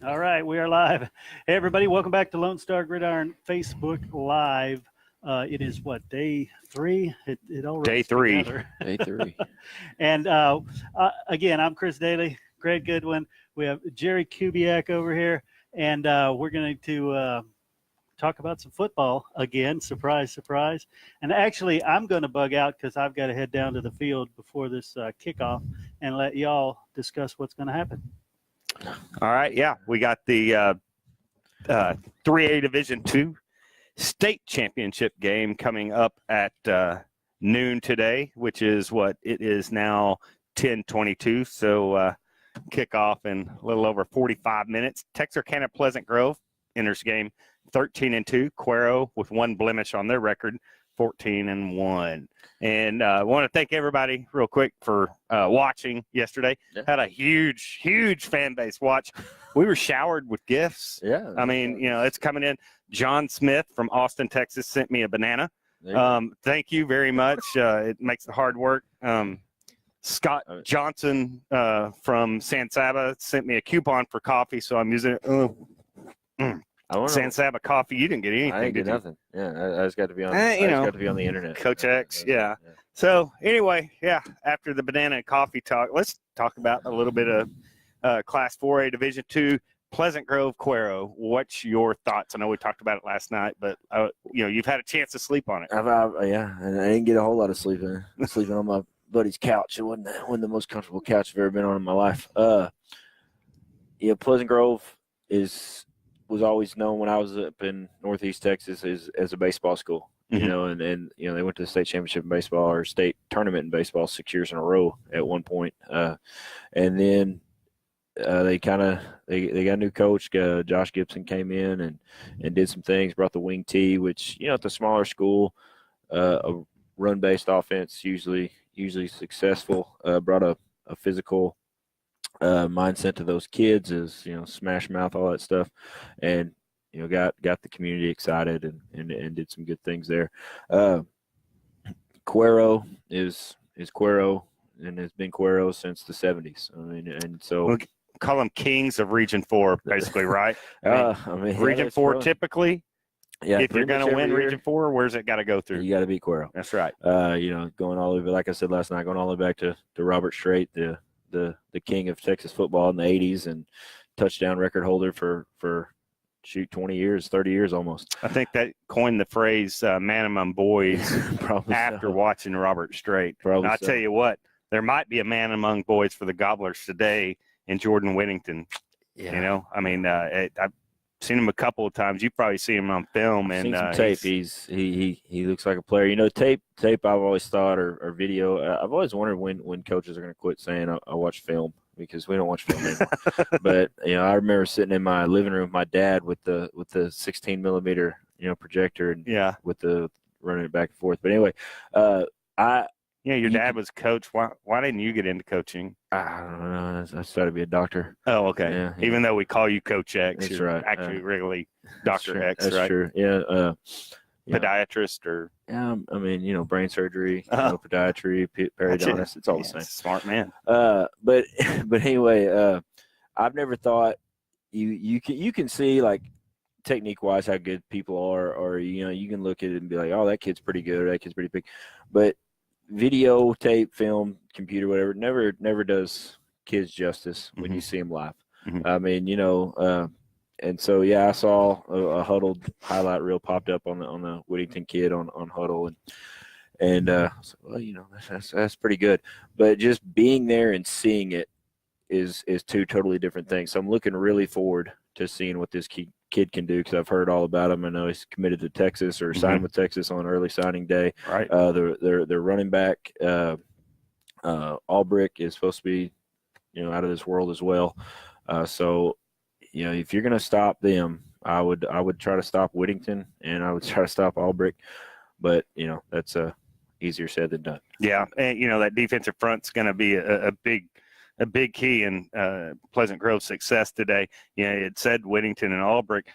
All right, we are live. Hey, everybody, welcome back to Lone Star Gridiron Facebook Live. It is what, day 3? It all Day runs 3. together. Day 3. And again, I'm Chris Daly, Greg Goodwin. We have Jerry Kubiak over here, and we're going to talk about some football again. Surprise, surprise. And actually, I'm going to bug out because I've got to head down to the field before this kickoff and let y'all discuss what's going to happen. All right, yeah, we got the 3A Division II state championship game coming up at noon today, which is what it is now, 10:22. So kickoff in a little over 45 minutes. Texarkana Pleasant Grove enters game 13-2. Cuero with one blemish on their record, 14-1. And I want to thank everybody real quick for watching yesterday. Yeah. Had a huge fan base watch. We were showered with gifts. Yeah. I mean, you know, it's coming in. John Smith from Austin, Texas sent me a banana. Thank you very much. It makes the hard work. Scott Johnson from San Saba sent me a coupon for coffee, so I'm using it. San Saba coffee. You didn't get anything. I didn't get nothing. Yeah, I just got to be on. Got to be on the internet. Coach X. Yeah. So anyway, yeah. After the banana and coffee talk, let's talk about a little bit of Class 4A Division II, Pleasant Grove, Cuero. What's your thoughts? I know we talked about it last night, but you know, you've had a chance to sleep on it. Yeah, and I didn't get a whole lot of sleep. Sleeping on my buddy's couch. It wasn't the most comfortable couch I've ever been on in my life. Yeah, Pleasant Grove was always known when I was up in Northeast Texas as a baseball school, you know, and you know, they went to the state championship in baseball or state tournament in baseball 6 years in a row at one point. And then they got a new coach. Josh Gibson came in and did some things, brought the wing tee, which, you know, at the smaller school, a run-based offense usually successful, brought a physical mindset to those kids, is, you know, smash mouth, all that stuff, and, you know, got the community excited and did some good things there. Cuero is Cuero and has been Cuero since the 70s. I mean, and so we'll call them kings of Region 4, basically, right? I mean, Region 4 typically. Yeah, if you're going to win Region 4, where's it got to go through? You got to beat Cuero. That's right. You know, going all the way, like I said last night, going all the way back to Robert Strait, the king of Texas football in the 80s and touchdown record holder for 20 years, 30 years almost. I think that coined the phrase man among boys after watching Robert Strait. I'll tell you what, there might be a man among boys for the Gobblers today in Jordan Whittington. Yeah. You know, I mean, I've seen him a couple of times. You've probably seen him on film. I've seen some tape. He looks like a player. You know, tape. I've always thought, or video. I've always wondered when coaches are going to quit saying I watch film, because we don't watch film anymore. But you know, I remember sitting in my living room with my dad with the 16 millimeter, you know, projector, and with the running it back and forth. But anyway, your dad was coach. Why didn't you get into coaching? I don't know. I started to be a doctor. Oh, okay. Yeah. Even though we call you Coach X, that's you're right. Actually, really Dr. X, that's right? True. Yeah. Podiatrist or? Yeah, I mean, you know, brain surgery, podiatry, periodontist. It's all the same. Smart man. But anyway, I've never thought you can see, like, technique wise how good people are, or, you know, you can look at it and be like, oh, that kid's pretty good, or that kid's pretty big, but video, tape, film, computer, whatever, never does kids justice when you see them live. Mm-hmm. I mean, you know, and so, yeah, I saw a huddled highlight reel popped up on the Whittington kid on Huddle, and so, well, you know, that's pretty good. But just being there and seeing it is two totally different things. So I'm looking really forward to seeing what this kid can do, because I've heard all about him. I know he's committed to Texas or signed with Texas on early signing day. Right. Their running back, Albrick, is supposed to be, you know, out of this world as well. So, you know, if you're going to stop them, I would try to stop Whittington, and I would try to stop Albrick. But, you know, that's easier said than done. Yeah, and, you know, that defensive front's going to be a big a big key in Pleasant Grove's success today. It said Whittington and Albrecht.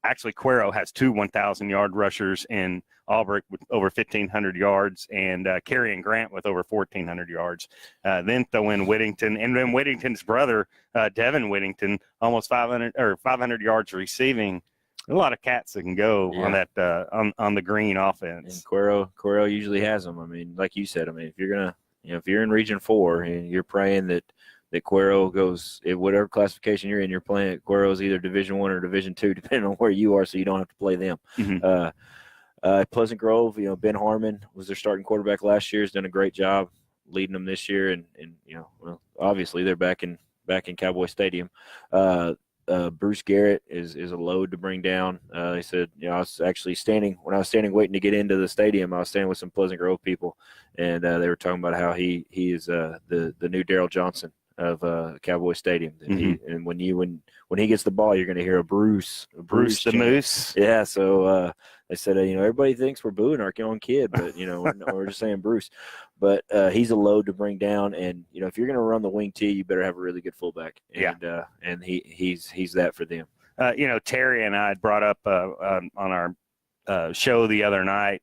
Actually, Cuero has 2 1,000-yard rushers in Albrecht with over 1,500 yards, and Carey and Grant with over 1,400 yards. Then throw in Whittington, and then Whittington's brother, Devin Whittington, almost 500 yards receiving. A lot of cats that can go on that on the green offense. And Cuero usually has them. I mean, like you said, if you're gonna, if you're in Region 4 and you're praying that Cuero goes, whatever classification you're in, you're playing Cuero's either Division 1 or Division 2, depending on where you are, so you don't have to play them. Mm-hmm. Pleasant Grove, Ben Harmon was their starting quarterback last year. Has done a great job leading them this year, and obviously they're back in Cowboy Stadium. Bruce Garrett is a load to bring down. They said, I was actually when I was standing waiting to get into the stadium, I was standing with some Pleasant Grove people, and they were talking about how he is the new Darryl Johnson of Cowboy Stadium. Mm-hmm. And when he gets the ball, you're going to hear a Bruce the chant. Moose. Yeah. So they said, everybody thinks we're booing our own kid, but we're just saying Bruce. But he's a load to bring down, and if you're going to run the wing T, you better have a really good fullback. And and he's that for them. Terry and I had brought up on our show the other night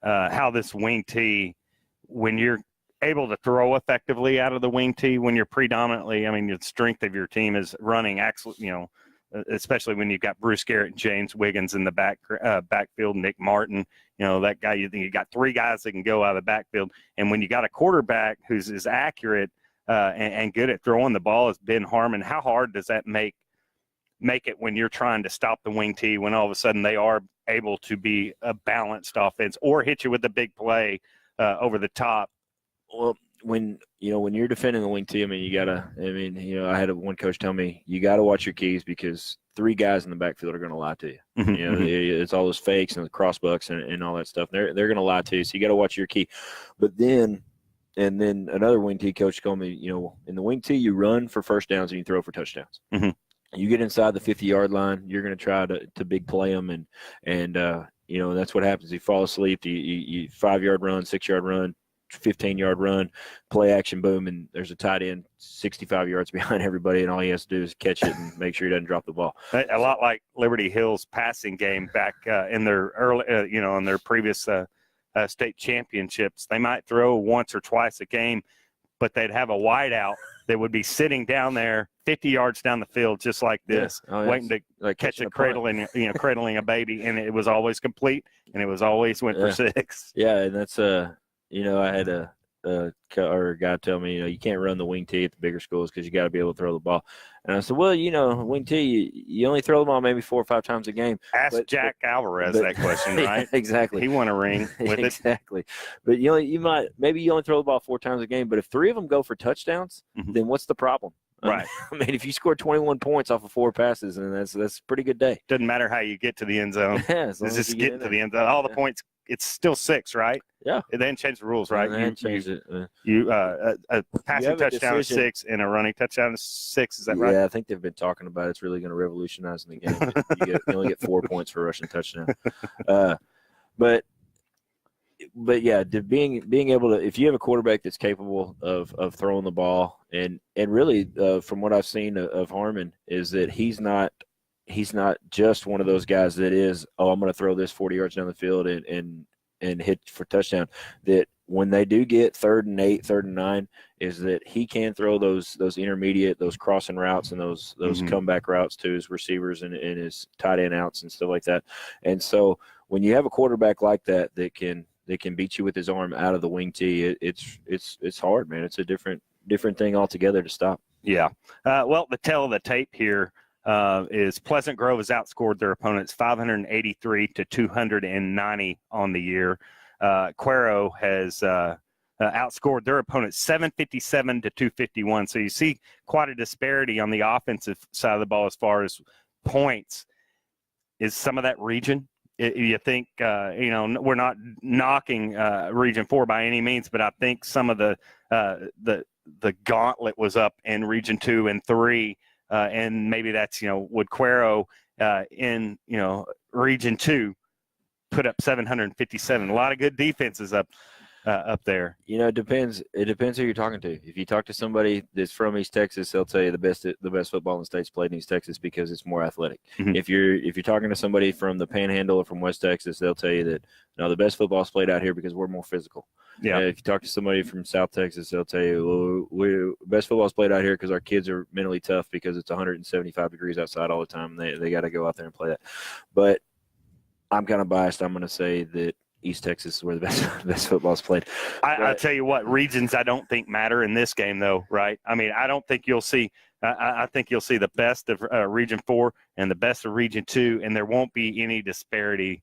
how this wing T, when you're able to throw effectively out of the wing T, when you're predominantly, the strength of your team is running, especially when you've got Bruce Garrett and James Wiggins in the backfield, Nick Martin, that guy, you got 3 guys that can go out of the backfield. And when you got a quarterback who's as accurate and good at throwing the ball as Ben Harmon, how hard does that make it when you're trying to stop the wing T, when all of a sudden they are able to be a balanced offense or hit you with a big play over the top? Well, when you're defending the wing T, I had one coach tell me, you got to watch your keys because 3 guys in the backfield are going to lie to you. Mm-hmm. It's all those fakes and the crossbucks and all that stuff. They're going to lie to you, so you got to watch your key. But then another wing T coach told me, in the wing T, you run for first downs and you throw for touchdowns. Mm-hmm. You get inside the 50-yard line, you're going to try to big play them, and that's what happens. You fall asleep, you 5-yard run, 6-yard run, 15-yard run, play action, boom, and there's a tight end 65 yards behind everybody, and all he has to do is catch it and make sure he doesn't drop the ball. A lot like Liberty Hill's passing game back in their early, in their previous state championships. They might throw once or twice a game, but they'd have a wideout that would be sitting down there 50 yards down the field just like this, waiting to catch a cradling a baby, and it was always complete, and it was always went for 6. Yeah, and that's I had a guy tell me, you can't run the wing T at the bigger schools because you got to be able to throw the ball. And I said, well, wing T, you only throw the ball maybe 4 or 5 times a game. Ask Jack Alvarez that question, right? Yeah, exactly. He won a ring with it. Exactly. But you only throw the ball 4 times a game. But if 3 of them go for touchdowns, then what's the problem? Right. If you score 21 points off of 4 passes, and that's a pretty good day. Doesn't matter how you get to the end zone. Yeah, it's just getting to the end zone. All the points, it's still 6, right? Yeah. They didn't change the rules, right? A passing touchdown is 6 and a running touchdown is 6. Is that right? Yeah, I think they've been talking about it's really going to revolutionize the game. You only get 4 points for a rushing touchdown. But yeah, being able to, if you have a quarterback that's capable of throwing the ball, and really from what I've seen of Harmon, is that he's not just one of those guys that is, I'm going to throw this 40 yards down the field and hit for touchdown. That when they do get 3rd and 8, 3rd and 9, is that he can throw those intermediate, those crossing routes and those comeback routes to his receivers and his tight end outs and stuff like that. And so when you have a quarterback like that can beat you with his arm out of the wing T, it's hard, man. It's a different thing altogether to stop. Yeah. Well, the tale of the tape here is Pleasant Grove has outscored their opponents 583 to 290 on the year. Cuero has outscored their opponents 757 to 251. So you see quite a disparity on the offensive side of the ball as far as points. Is some of that region? You think, we're not knocking Region 4 by any means, but I think some of the gauntlet was up in Region 2 and 3, and maybe that's, would Cuero in, Region 2 put up 757. A lot of good defenses up. up there. It depends. It depends who you're talking to. If you talk to somebody that's from East Texas, they'll tell you the best football in the state's played in East Texas because it's more athletic. Mhm. If you're talking to somebody from the Panhandle or from West Texas, they'll tell you that no, the best football is played out here because we're more physical. Yeah. If you talk to somebody from South Texas, they'll tell you, well, best football is played out here because our kids are mentally tough because it's 175 degrees outside all the time. They got to go out there and play that. But I'm kind of biased. I'm going to say that East Texas is where the best football is played. I tell you what, regions I don't think matter in this game, though, right? I mean, I don't think you'll see I think you'll see the best of Region 4 and the best of Region 2, and there won't be any disparity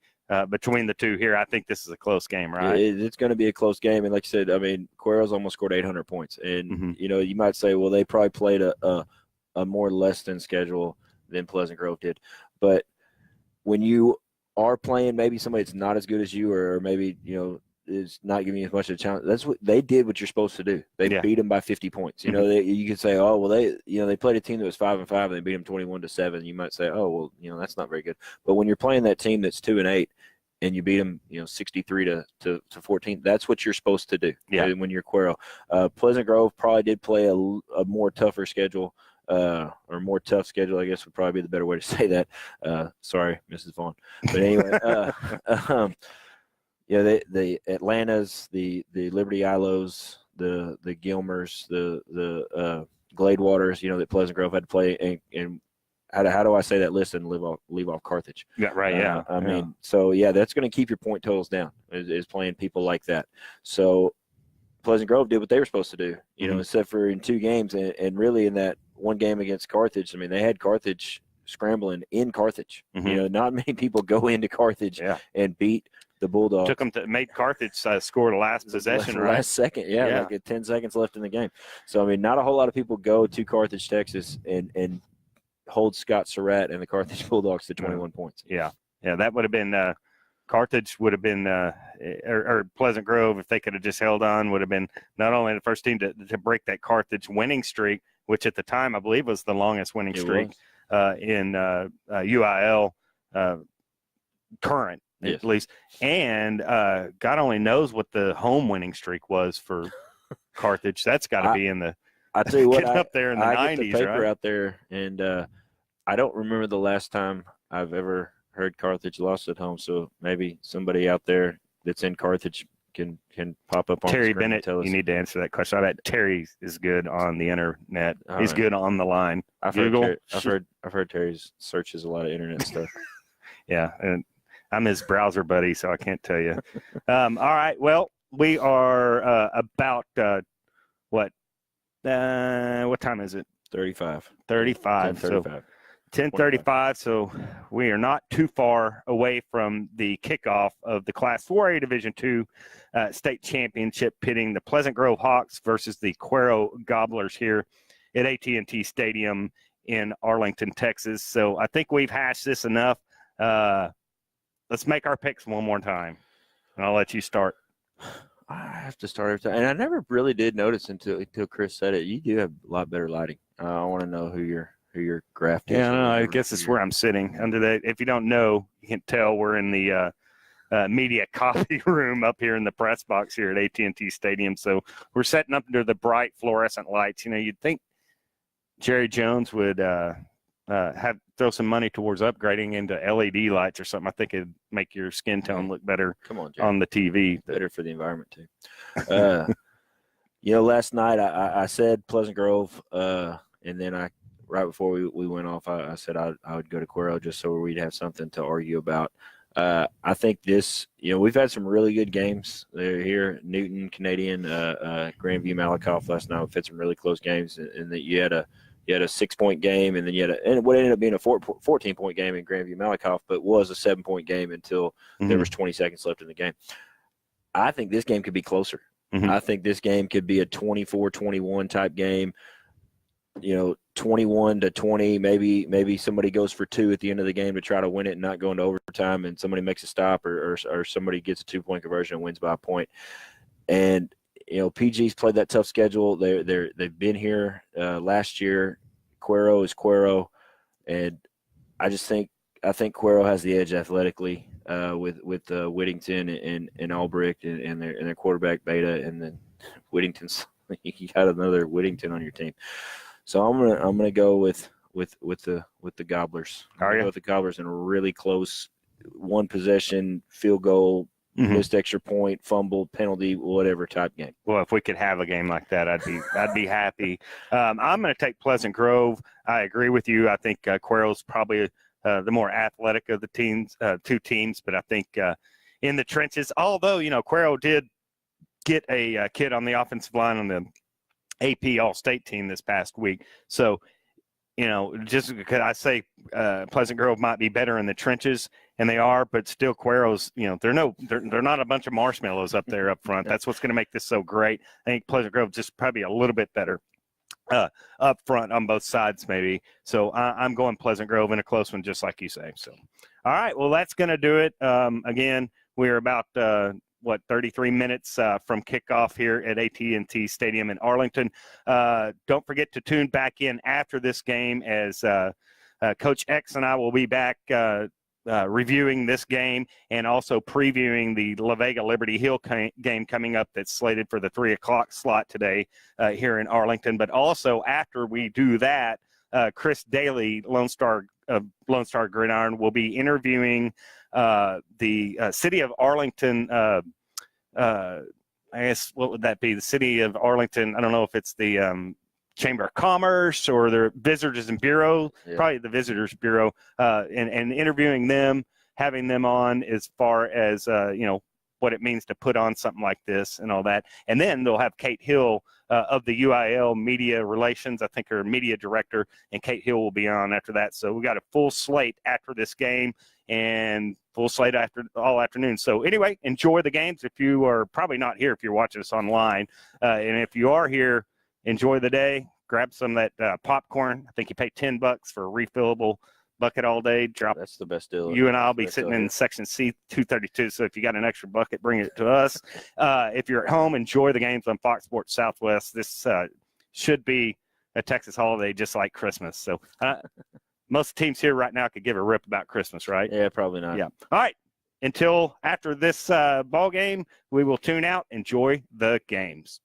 between the two here. I think this is a close game, right? It's going to be a close game. And like you said, I mean, Cuero's almost scored 800 points. And, you might say, well, they probably played a more less than schedule than Pleasant Grove did. But when you are playing maybe somebody that's not as good as you or maybe, is not giving you as much of a challenge, that's what they did what you're supposed to do. They beat them by 50 points. You could say, oh, well, they played a team that was 5-5 and they beat them 21-7. You might say, oh, well, that's not very good. But when you're playing that team that's 2-8 and you beat them, 63 to 14, that's what you're supposed to do. Yeah. When you're Cuero. Pleasant Grove probably did play a more tougher schedule. Or more tough schedule, I guess would probably be the better way to say that. Sorry, Mrs. Vaughn. But anyway, the Atlantas, the Liberty Ilos, the Gilmers, the Gladewaters, that Pleasant Grove had to play, and how do I say that list and leave off Carthage? Yeah, right. Yeah. I mean, so that's going to keep your point totals down. Is playing people like that. So Pleasant Grove did what they were supposed to do, except for in 2 games, and really in that one game against Carthage. I mean, they had Carthage scrambling in Carthage. Not many people go into Carthage and beat the Bulldogs. Made Carthage score the last possession, right? Last second, like 10 seconds left in the game. So, I mean, not a whole lot of people go to Carthage, Texas, and hold Scott Surratt and the Carthage Bulldogs to 21 points. Yeah, that would have been Carthage would have been or Pleasant Grove, if they could have just held on, would have been not only the first team to break that Carthage winning streak, which at the time I believe was the longest winning streak in UIL current, at least. And God only knows what the home winning streak was for Carthage. That's got to be in the – I tell you what, up there in the 90s, get the paper right? out there, and I don't remember the last time I've ever heard Carthage lost at home. So maybe somebody out there that's in Carthage can pop up on Terry the screen Bennett. and tell us. You need to answer that question. I bet Terry is good on the internet. He's right. good on the line. I've heard Terry's searches a lot of internet stuff. Yeah, and I'm his browser buddy, so I can't tell you. All right. Well, we are about what time is it? 35. 35. 35. 10:35, so we are not too far away from the kickoff of the Class 4A Division II state championship, pitting the Pleasant Grove Hawks versus the Cuero Gobblers here at AT&T Stadium in Arlington, Texas. So I think we've hashed this enough. Let's make our picks one more time, and I'll let you start. I have to start every time. And I never really did notice until Chris said it. You do have a lot better lighting. I want to know who your graph is. Yeah, no, I guess it's where I'm sitting. Under that, if you don't know, you can tell we're in the media coffee room up here in the press box here at AT&T Stadium. So we're setting up under the bright fluorescent lights. You'd think Jerry Jones would throw some money towards upgrading into LED lights or something. I think it'd make your skin tone look better. Come on, Jerry. On the TV. Better for the environment too. Last night I said Pleasant Grove, and then right before we went off, I said I would go to Cuero just so we'd have something to argue about. I think this, we've had some really good games. They're here, Newton, Canadian, Grandview, Malakoff last night. We've had some really close games, and that you had a 6-point game, and then and what ended up being a 14-point game in Grandview, Malakoff, but was a 7-point game until there was 20 seconds left in the game. I think this game could be closer. I think this game could be a 24-21 type game. 21-20, maybe somebody goes for 2 at the end of the game to try to win it and not go into overtime, and somebody makes a stop or somebody gets a 2-point conversion and wins by a point. And PG's played that tough schedule. They've been here last year. Cuero is Cuero, and I just think Cuero has the edge athletically with Whittington and Albrecht and their quarterback Beta, and then Whittington's you got another Whittington on your team. So I'm gonna go with the Gobblers. I'm gonna go with the Gobblers in a really close one possession field goal. Missed extra point, fumble, penalty, whatever type game. Well, if we could have a game like that, I'd be happy. I'm going to take Pleasant Grove. I agree with you. I think Cuero's probably the more athletic of the two teams, but I think in the trenches, although Cuero did get a kid on the offensive line on the AP All-State team this past week, so just because I say Pleasant Grove might be better in the trenches, and they are, but still Cuero's, they're not a bunch of marshmallows up there up front. That's what's going to make this so great. I think Pleasant Grove just probably a little bit better up front on both sides maybe. So I'm going Pleasant Grove in a close one, just like you say. So, all right, well, that's going to do it. Again, we're about 33 minutes from kickoff here at AT&T Stadium in Arlington. Don't forget to tune back in after this game as Coach X and I will be back reviewing this game and also previewing the La Vega Liberty Hill game coming up that's slated for the 3 o'clock slot today here in Arlington. But also after we do that, Chris Daly, Lone Star Gridiron, will be interviewing the city of Arlington. I guess what would that be? The city of Arlington. I don't know if it's the Chamber of Commerce or the Visitors and Bureau, probably the Visitors Bureau, and interviewing them, having them on as far as what it means to put on something like this and all that. And then they'll have Kate Hill of the UIL Media Relations, I think her media director, and Kate Hill will be on after that. So we got a full slate after this game and full slate after all afternoon. So anyway, enjoy the games. If you are probably not here, if you're watching us online, and if you are here, enjoy the day. Grab some of that popcorn. I think you pay $10 for a refillable bucket all day. That's the best deal. You and I'll be sitting in section C 232. So if you got an extra bucket, bring it to us. If you're at home, enjoy the games on Fox Sports Southwest. This should be a Texas holiday, just like Christmas. So most teams here right now could give a rip about Christmas, right? Yeah, probably not. Yeah. All right. Until after this ball game, we will tune out. Enjoy the games.